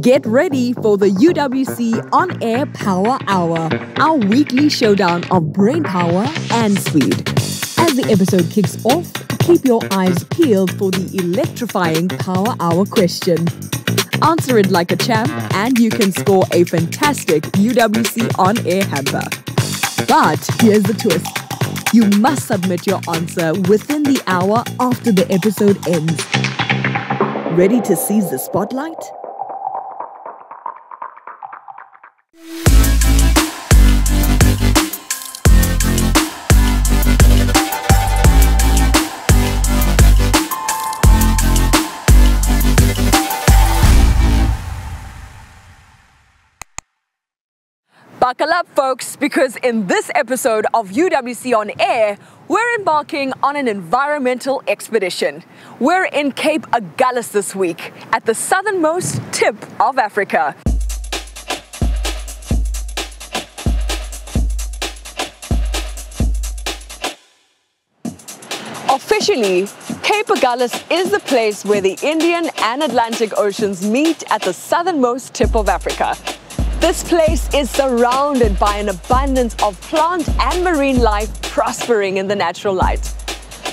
Get ready for the UWC On Air Power Hour, our weekly showdown of brain power and speed. As the episode kicks off, keep your eyes peeled for the electrifying Power Hour question. Answer it like a champ and you can score a fantastic UWC On Air hamper. But here's the twist. You must submit your answer within the hour after the episode ends. Ready to seize the spotlight? Buckle up, folks, because in this episode of UWC On Air, we're embarking on an environmental expedition. We're in Cape Agulhas this week, at the southernmost tip of Africa. Officially, Cape Agulhas is the place where the Indian and Atlantic Oceans meet at the southernmost tip of Africa. This place is surrounded by an abundance of plant and marine life prospering in the natural light.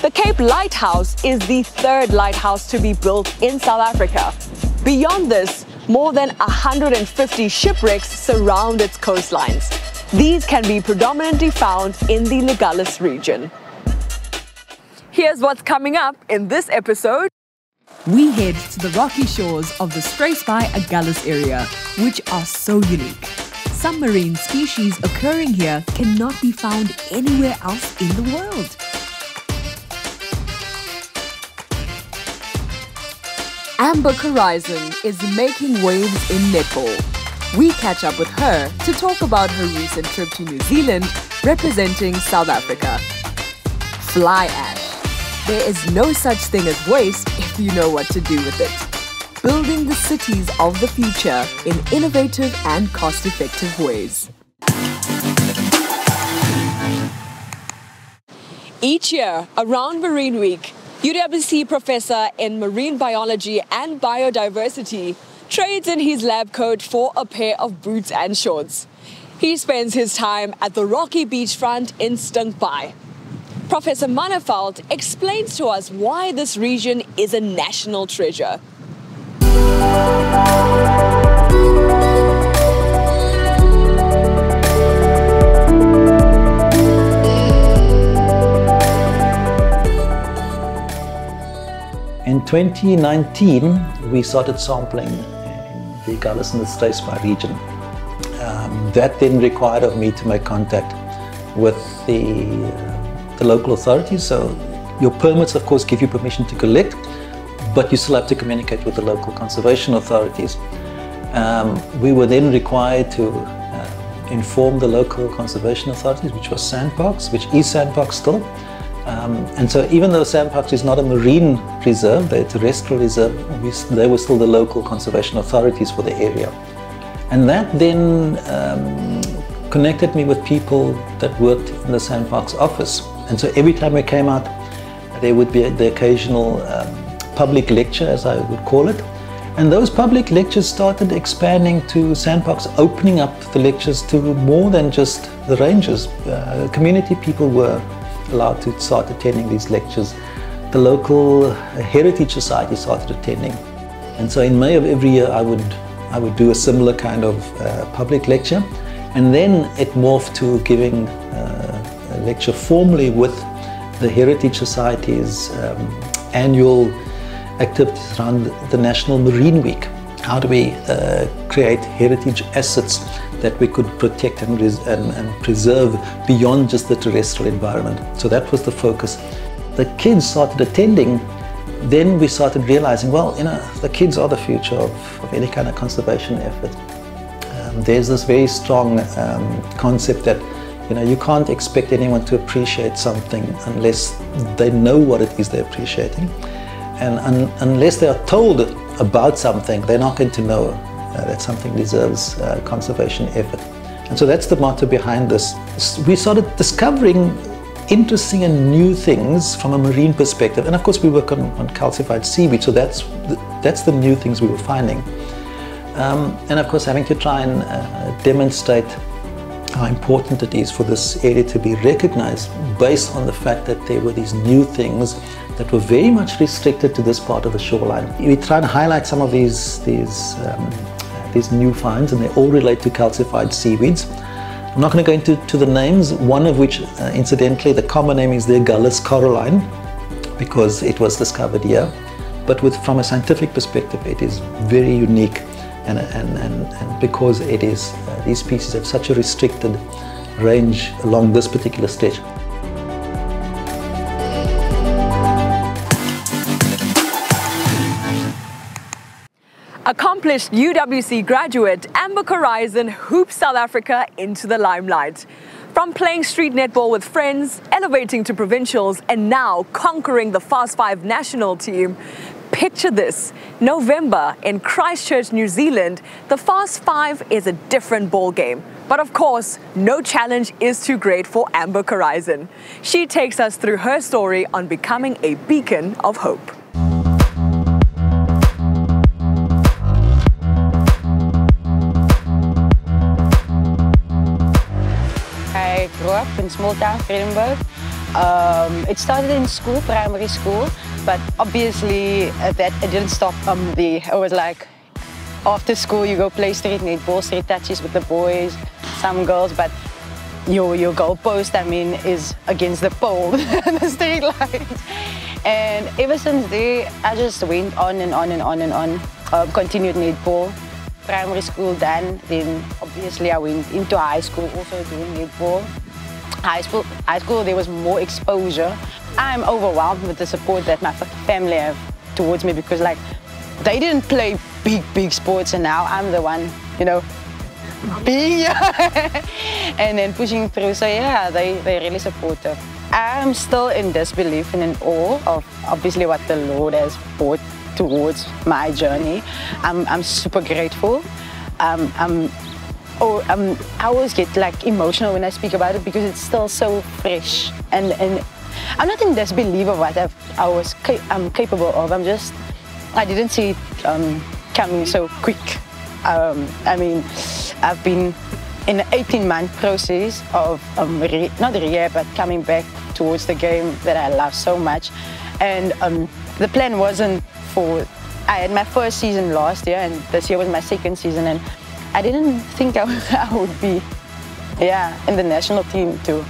The Cape Lighthouse is the third lighthouse to be built in South Africa. Beyond this, more than 150 shipwrecks surround its coastlines. These can be predominantly found in the Agulhas region. Here's what's coming up in this episode. We head to the rocky shores of the Struisbaai-Agulhas area, which are so unique. Some marine species occurring here cannot be found anywhere else in the world. Amber Coraizin is making waves in netball. We catch up with her to talk about her recent trip to New Zealand representing South Africa. Fly ash. There is no such thing as waste if you know what to do with it. Building the cities of the future in innovative and cost-effective ways. Each year, around Marine Week, UWC professor in marine biology and biodiversity trades in his lab coat for a pair of boots and shorts. He spends his time at the rocky beachfront in Struisbaai. Professor Manafalt explains to us why this region is a national treasure. In 2019, we started sampling in the Agulhas and the Struisbaai region. That then required of me to make contact with the local authorities. So your permits, of course, give you permission to collect, but you still have to communicate with the local conservation authorities. We were then required to inform the local conservation authorities, which was SANParks, which is SANParks still. And so even though SANParks is not a marine reserve, they're a terrestrial reserve, they were still the local conservation authorities for the area. And that then connected me with people that worked in the SANParks office. And so every time we came out, there would be the occasional public lecture, as I would call it. And those public lectures started expanding to SANParks, opening up the lectures to more than just the rangers. Community people were allowed to start attending these lectures. The local heritage society started attending. And so in May of every year, I would do a similar kind of public lecture. And then it morphed to giving a lecture formally with the Heritage Society's annual activities around the National Marine Week. How do we create heritage assets that we could protect and preserve beyond just the terrestrial environment? So that was the focus. The kids started attending, then we started realizing, well, you know, the kids are the future of any kind of conservation effort. There's this very strong concept that, you know, you can't expect anyone to appreciate something unless they know what it is they're appreciating. And unless they are told about something, they're not going to know that something deserves conservation effort. And so that's the motto behind this. We started discovering interesting and new things from a marine perspective. And of course we work on calcified seaweed, so that's the new things we were finding. and of course having to try and demonstrate how important it is for this area to be recognized based on the fact that there were these new things that were very much restricted to this part of the shoreline. We try and highlight some of these new finds, and they all relate to calcified seaweeds. I'm not going to go into the names, one of which incidentally the common name is the Agulhas coralline because it was discovered here, but from a scientific perspective it is very unique. And because it is, these species have such a restricted range along this particular stretch. Accomplished UWC graduate Amber Coraizin hoops South Africa into the limelight. From playing street netball with friends, elevating to provincials, and now conquering the Fast 5 national team, picture this, November in Christchurch, New Zealand, the Fast 5 is a different ball game. But of course, no challenge is too great for Amber Coraizin. She takes us through her story on becoming a beacon of hope. I grew up in small town Vredenburg. It started in school, primary school, but obviously that it didn't stop there. It was like after school you go play street netball, street touches with the boys, some girls, but your goalpost, I mean, is against the pole, the street lights. And ever since there, I just went on and on and on and on. Continued netball, primary school done, then obviously I went into high school also doing netball. High school, there was more exposure. I'm overwhelmed with the support that my family have towards me because, like, they didn't play big sports, and now I'm the one, you know, being and then pushing through. So yeah, they're really supportive. I'm still in disbelief and in awe of obviously what the Lord has brought towards my journey. I'm super grateful. I always get like emotional when I speak about it because it's still so fresh, and I'm not in disbelief of what I'm capable of. I didn't see it coming so quick. I mean, I've been in an 18-month process of not rehab, but coming back towards the game that I love so much. And the plan wasn't for. I had my first season last year, and this year was my second season, and I didn't think I would be, in the national team to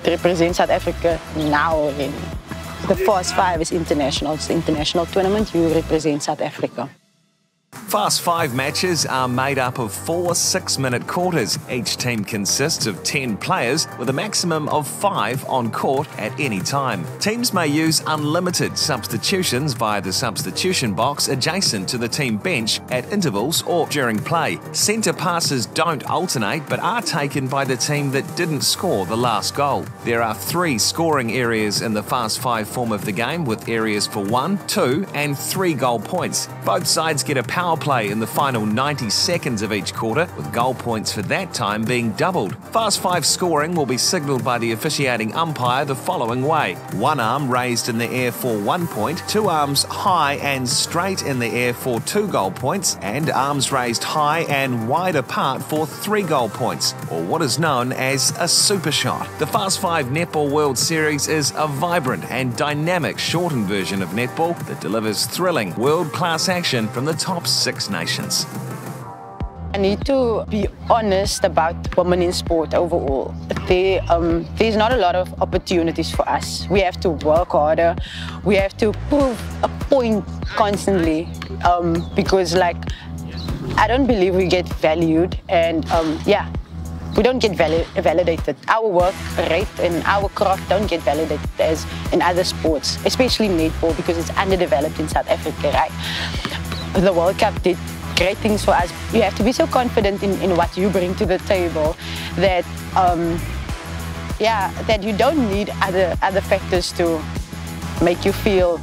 represent South Africa now already. The Fast 5 is international. It's the international tournament. You represent South Africa. Fast 5 matches are made up of 4 6-minute quarters. Each team consists of 10 players with a maximum of 5 on court at any time. Teams may use unlimited substitutions via the substitution box adjacent to the team bench at intervals or during play. Centre passes don't alternate but are taken by the team that didn't score the last goal. There are 3 scoring areas in the Fast 5 form of the game, with areas for 1, 2 and 3 goal points. Both sides get a power play in the final 90 seconds of each quarter, with goal points for that time being doubled. Fast 5 scoring will be signalled by the officiating umpire the following way: 1 arm raised in the air for 1 point, 2 arms high and straight in the air for 2 goal points, and arms raised high and wide apart for 3 goal points, or what is known as a super shot. The Fast 5 Netball World Series is a vibrant and dynamic shortened version of netball that delivers thrilling, world-class action from the top 6 nations. I need to be honest about women in sport overall. There's not a lot of opportunities for us. We have to work harder. We have to prove a point constantly because, like, I don't believe we get valued, and we don't get validated. Our work rate and our craft don't get validated as in other sports, especially netball, because it's underdeveloped in South Africa, right? The World Cup did great things for us. You have to be so confident in what you bring to the table that that you don't need other factors to make you feel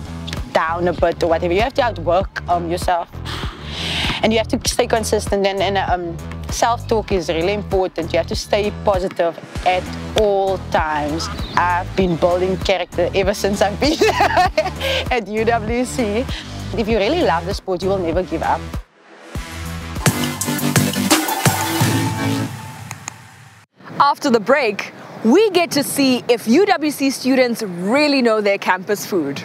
down a bit or whatever. You have to outwork yourself, and you have to stay consistent, and self-talk is really important. You have to stay positive at all times. I've been building character ever since I've been at UWC. If you really love the sport, you will never give up. After the break, we get to see if UWC students really know their campus food.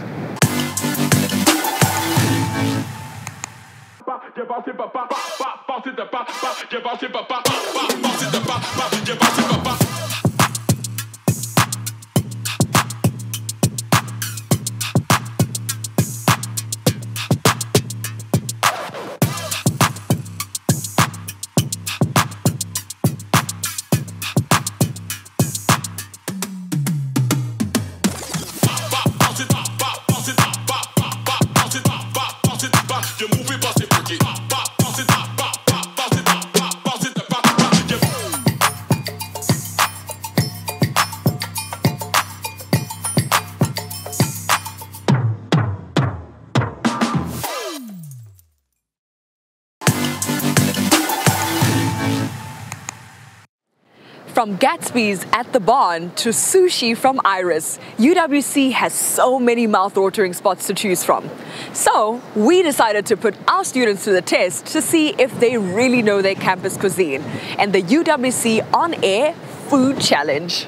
From Gatsby's at the Barn to sushi from Iris, UWC has so many mouth-watering spots to choose from. So we decided to put our students to the test to see if they really know their campus cuisine and the UWC On-Air Food Challenge.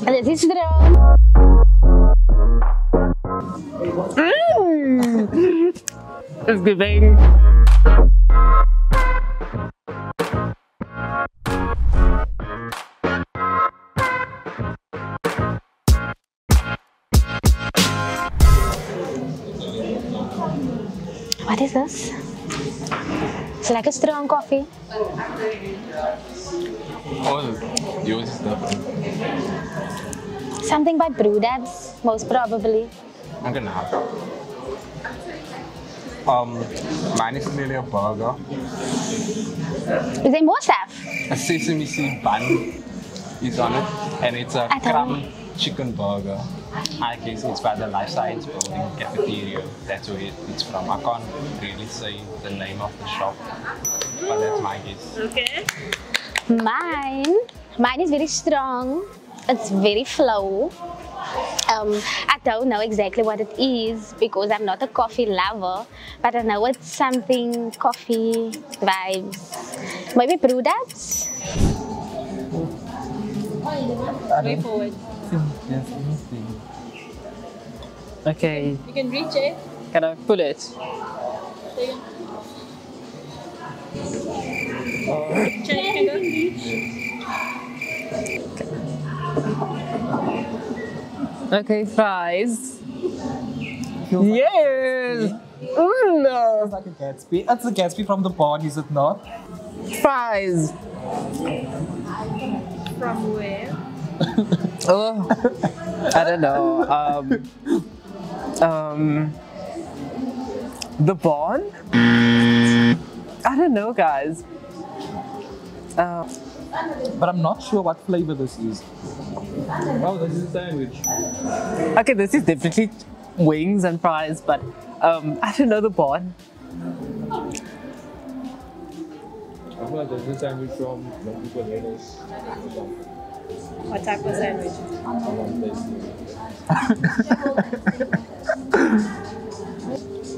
This is the It's giving. What is this? It's like a strong coffee. Oh, yours is different. Something by Brew Dabs, most probably. I'm gonna have it. Mine is really a burger. Is there more stuff? A sesame seed bun is on it, and it's a crumb chicken burger. I guess it's by the Life Science Building cafeteria. That's where it's from. I can't really say the name of the shop, but that's my guess. Okay. Mine is very strong. It's very flow. I don't know exactly what it is because I'm not a coffee lover, but I know it's something coffee vibes. Maybe Brew Dabs? Way forward. Yes, anything. Okay. You can reach it. Can I pull it? Okay, fries. Yes! No! It's like a Gatsby. That's a Gatsby from the Barn, is it not? Fries! From where? Oh, I don't know. The Barn? I don't know, guys. But I'm not sure what flavor this is. Oh, this is a sandwich. Okay, this is definitely wings and fries, but I don't know the Barn. I feel like this is a sandwich from UWC. What type of sandwich?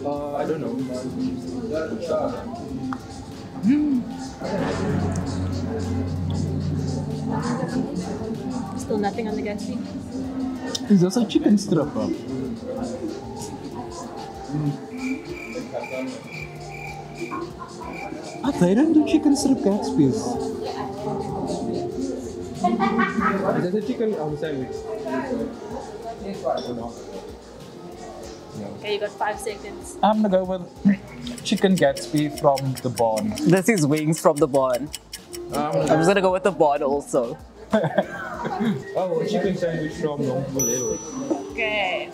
I don't know. Still nothing on the Gatsby? Is this a chicken stripper? They don't do chicken strip Gatsby's. Is that a chicken sandwich? Okay, you got 5 seconds. I'm gonna go with chicken Gatsby from the Barn. This is wings from the Barn. I'm just gonna go with the Barn also. Oh, a chicken sandwich from Italy. Okay.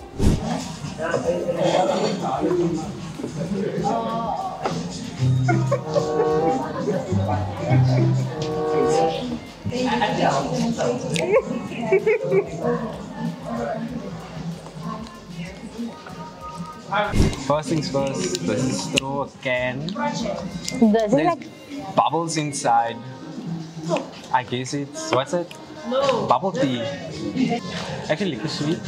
First things first, this is through a can. This is There's like bubbles inside. I guess it's, what's it? No. Bubble tea. Actually, liquor sweet.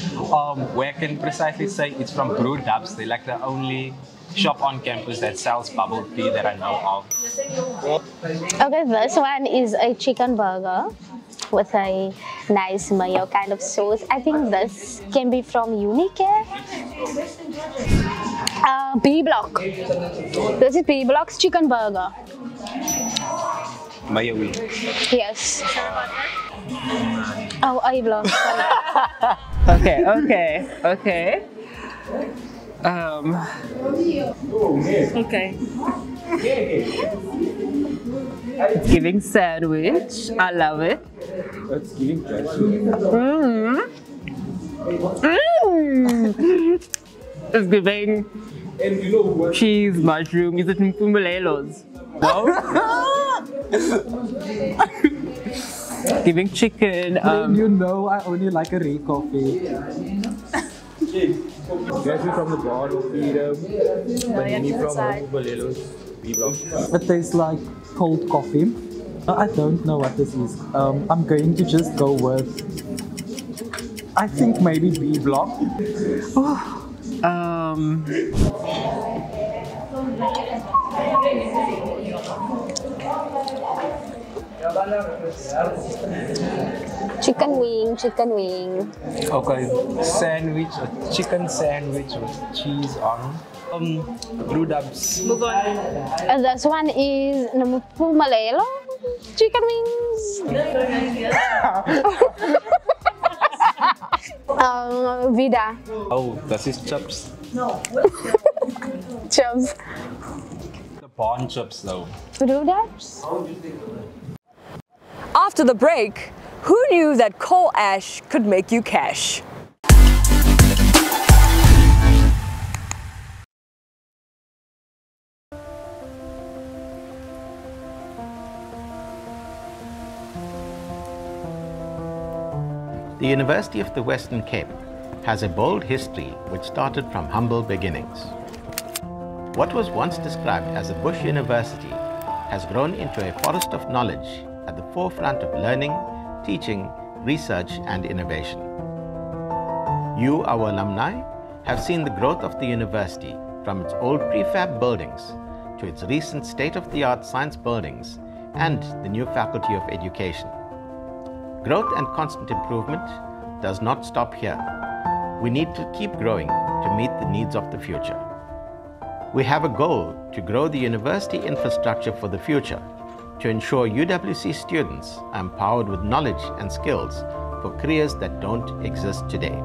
Where I can precisely say it's from Brew Dabs. They're like the only shop on campus that sells bubble tea that I know of. Okay, this one is a chicken burger with a nice mayo kind of sauce. I think this can be from Unicare. B Block. This is B Block's chicken burger. Mayo. Yes. Oh, A Block. Okay. Okay. It's giving sandwich. I love it. It's giving It's giving cheese, mushroom. Is it mpumbelelos? No? Giving chicken. you know I only like a Ray coffee. Gradually from the bar of freedom, Manini from Balelos, it tastes like cold coffee. I don't know what this is. I'm going to just go with, I think maybe B Block. Chicken wing. Okay, sandwich, a chicken sandwich with cheese on. Blue dubs. Move on. This one is Pumalelo chicken wings. Vida. Oh, this is chips. Chips. The pawn chips though. Blue dubs. After the break, who knew that coal ash could make you cash? The University of the Western Cape has a bold history which started from humble beginnings. What was once described as a bush university has grown into a forest of knowledge at the forefront of learning, teaching, research and innovation. You, our alumni, have seen the growth of the university from its old prefab buildings to its recent state-of-the-art science buildings and the new Faculty of Education. Growth and constant improvement does not stop here. We need to keep growing to meet the needs of the future. We have a goal to grow the university infrastructure for the future to ensure UWC students are empowered with knowledge and skills for careers that don't exist today.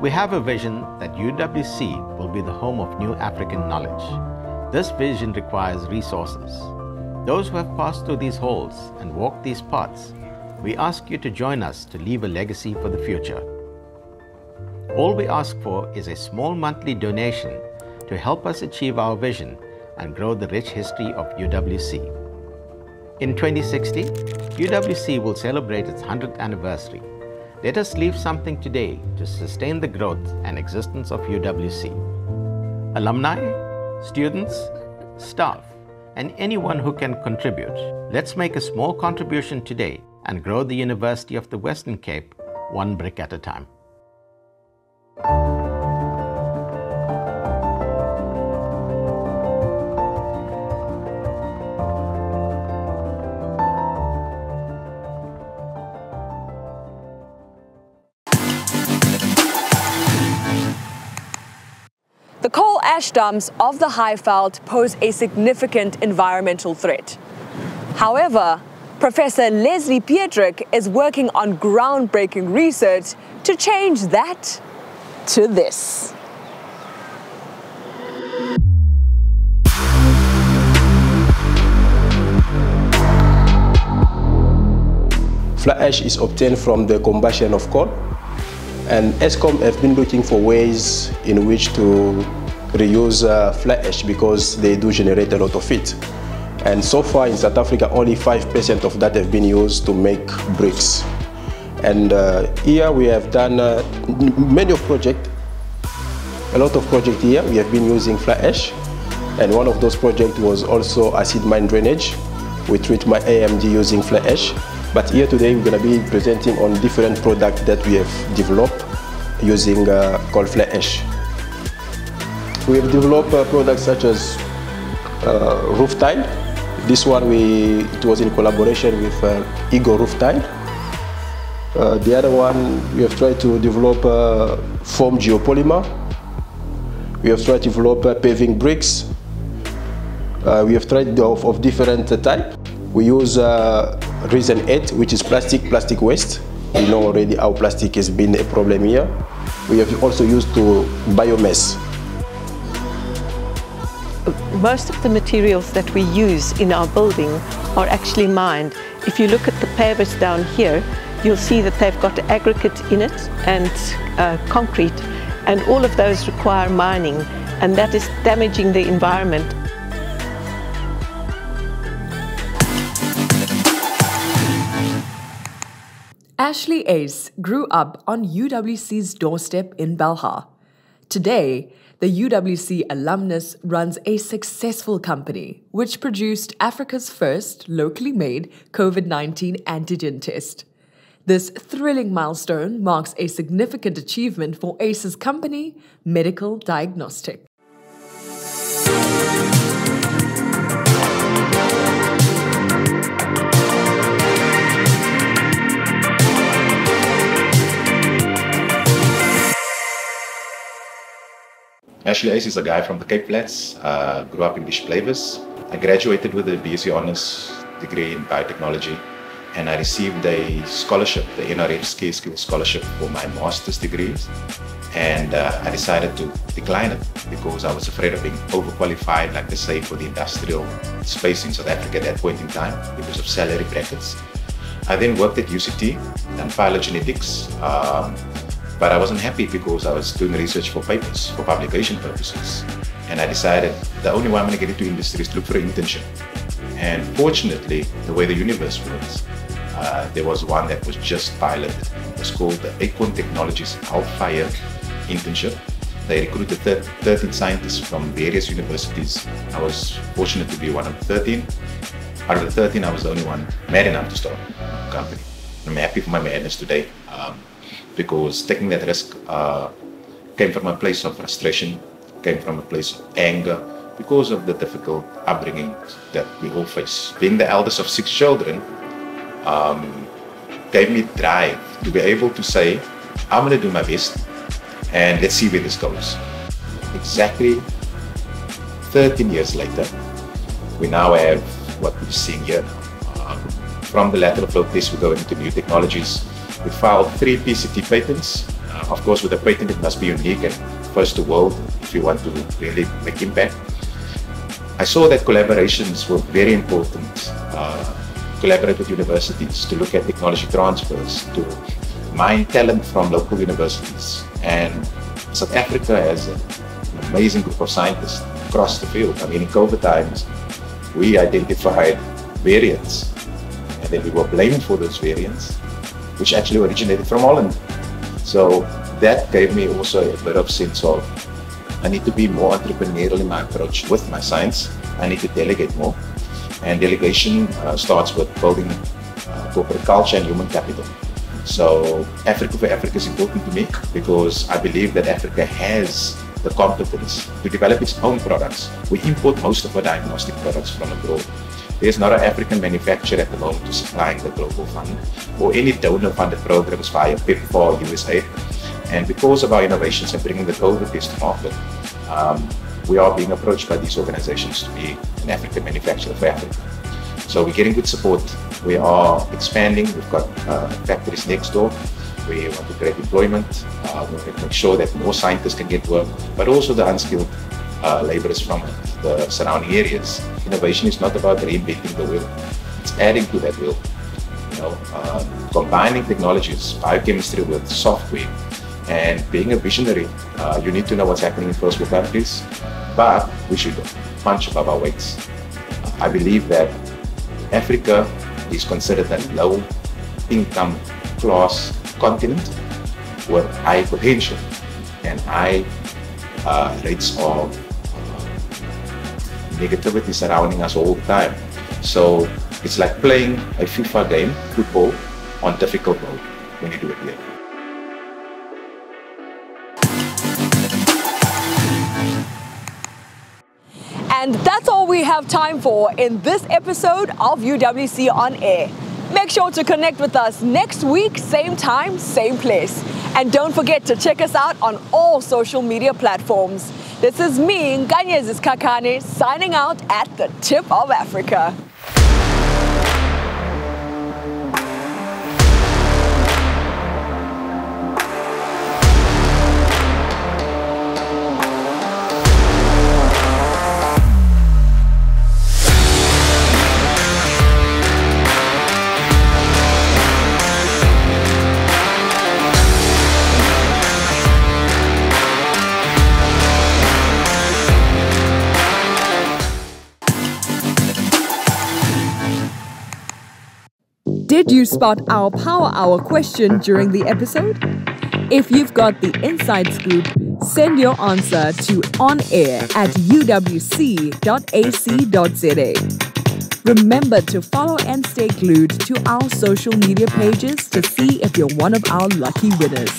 We have a vision that UWC will be the home of new African knowledge. This vision requires resources. Those who have passed through these halls and walked these paths, we ask you to join us to leave a legacy for the future. All we ask for is a small monthly donation to help us achieve our vision and grow the rich history of UWC. In 2060, UWC will celebrate its 100th anniversary. Let us leave something today to sustain the growth and existence of UWC. Alumni, students, staff, and anyone who can contribute, let's make a small contribution today and grow the University of the Western Cape one brick at a time. The coal ash dumps of the Highveld pose a significant environmental threat. However, Professor Leslie Pietrik is working on groundbreaking research to change that to this. Fly ash is obtained from the combustion of coal, and Eskom have been looking for ways in which to reuse fly ash because they do generate a lot of it. And so far in South Africa, only 5% of that have been used to make bricks. And here we have done many projects, a lot of projects here. We have been using fly ash, and one of those projects was also acid mine drainage. We treat my AMD using fly ash. But here today we're going to be presenting on different products that we have developed using coal fly ash. We have developed products such as roof tile, This one it was in collaboration with Igor Rooftide. The other one, we have tried to develop foam geopolymer. We have tried to develop paving bricks. We have tried of different type. We use resin 8, which is plastic waste. We know already how plastic has been a problem here. We have also used biomass. Most of the materials that we use in our building are actually mined. If you look at the pavers down here, you'll see that they've got aggregate in it and concrete, and all of those require mining, and that is damaging the environment. Ashley Ace grew up on UWC's doorstep in Belha. Today, the UWC alumnus runs a successful company which produced Africa's first locally made COVID-19 antigen test. This thrilling milestone marks a significant achievement for Ace's company, Medical Diagnostic. Ashley Ace is a guy from the Cape Flats, grew up in Displayvis. I graduated with a BSc Honours degree in biotechnology, and I received a scholarship, the NRF Scale Skills Scholarship for my master's degrees. And I decided to decline it because I was afraid of being overqualified, like they say, for the industrial space in South Africa at that point in time because of salary brackets. I then worked at UCT and phylogenetics. But I wasn't happy because I was doing research for papers, for publication purposes. And I decided the only way I'm going to get into industry is to look for an internship. And fortunately, the way the universe works, there was one that was just piloted. It was called the Acorn Technologies Outfire Internship. They recruited 13 scientists from various universities. I was fortunate to be one of the 13. Out of the 13, I was the only one mad enough to start a company. I'm happy for my madness today. Because taking that risk came from a place of frustration, came from a place of anger, because of the difficult upbringing that we all face. Being the eldest of 6 children gave me drive to be able to say, I'm going to do my best and let's see where this goes. Exactly 13 years later, we now have what we're seeing here now. From the lateral flow test, we go into new technologies. We filed 3 PCT patents. Of course, with a patent, it must be unique and first to world if you want to really make impact. I saw that collaborations were very important. Collaborate with universities to look at technology transfers, to mine talent from local universities. And South Africa has an amazing group of scientists across the field. I mean, in COVID times, we identified variants, and then we were blamed for those variants, which actually originated from Holland. So that gave me also a bit of sense of, I need to be more entrepreneurial in my approach with my science. I need to delegate more. And delegation starts with building corporate culture and human capital. So Africa for Africa is important to me because I believe that Africa has the competence to develop its own products. We import most of our diagnostic products from abroad. There's not an African manufacturer at the moment to supplying the global fund or any donor-funded programs via PEPFAR, USAID. And because of our innovations and bringing the COVID test to market, we are being approached by these organizations to be an African manufacturer for Africa. So we're getting good support. We are expanding. We've got factories next door. We want to create employment. We want to make sure that more scientists can get work, but also the unskilled laborers from the surrounding areas. Innovation is not about reinventing the wheel. It's adding to that wheel. You know, combining technologies, biochemistry with software, and being a visionary. You need to know what's happening in first world countries, but we should punch above our weights. I believe that Africa is considered a low-income class continent with high potential and high rates of negativity surrounding us all the time. So it's like playing a FIFA game, football, on difficult mode when you do it here. And that's all we have time for in this episode of UWC On Air. Make sure to connect with us next week, same time, same place. And don't forget to check us out on all social media platforms. This is me, Nganyezis Kakane, signing out at the tip of Africa. Did you spot our Power Hour question during the episode? If you've got the inside scoop, send your answer to onair@uwc.ac.za. Remember to follow and stay glued to our social media pages to see if you're one of our lucky winners.